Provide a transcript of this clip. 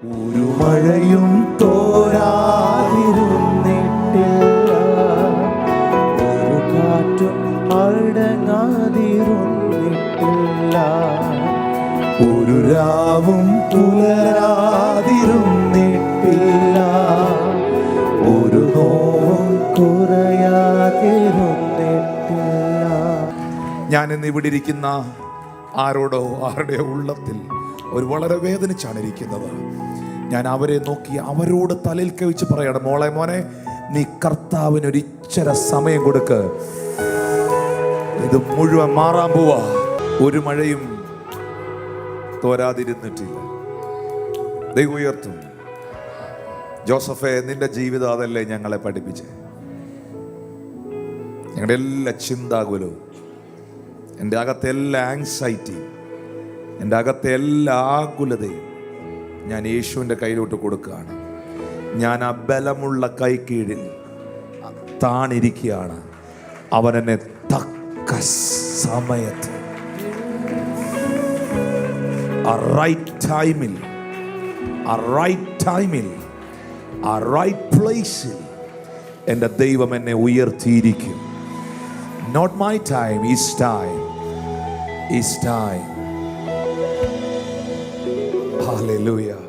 ഒരു മഴയും തോരാതിരുന്നിട്ടില്ല, ഒരു കാറ്റും അടങ്ങാതിരുന്നിട്ടില്ല, ഒരു രാവും പുലരാതിരുന്നിട്ടില്ല, ഒരു നോവും കുറയാതിരുന്നിട്ടില്ല. ഞാനിന്ന് ഇവിടെ ഇരിക്കുന്ന ആരുടെയോ ഉള്ളത്തിൽ ഒരു വളരെ വേദനിച്ചാണ് ഇരിക്കുന്നത്. ഞാൻ അവരെ നോക്കി അവരോട് തലയിൽ കവിച്ച് പറയണം, മോനെ നീ കർത്താവിന് ഒരു ഇച്ചിര സമയം കൊടുക്ക്, ഇത് മുഴുവൻ മാറാൻ പോവാ. ഒരു മഴയും തോരാതിരുന്നിട്ടില്ല. ദൈവം ഉയർത്തും. ജോസഫേ, നിന്റെ ജീവിതം അതല്ലേ ഞങ്ങളെ പഠിപ്പിച്ചേ. ഞങ്ങളുടെ എല്ലാ ചിന്താകുലവും, എൻ്റെ അകത്തെ എല്ലാ ആങ്സൈറ്റിയും, എൻ്റെ അകത്തെ എല്ലാ ആകുലതയും ഞാൻ യേശുവിൻ്റെ കയ്യിലോട്ട് കൊടുക്കുകയാണ്. ഞാൻ ആ ബലമുള്ള കൈ കീഴിൽ താണിരിക്കുകയാണ്. അവൻ എന്നെ തക്ക സമയത്ത് ആ റൈറ്റ് ടൈമിൽ ആ റൈറ്റ് പ്ലേസിൽ എൻ്റെ ദൈവം എന്നെ ഉയർത്തിയിരിക്കും. Not my time, his time. His time. Hallelujah.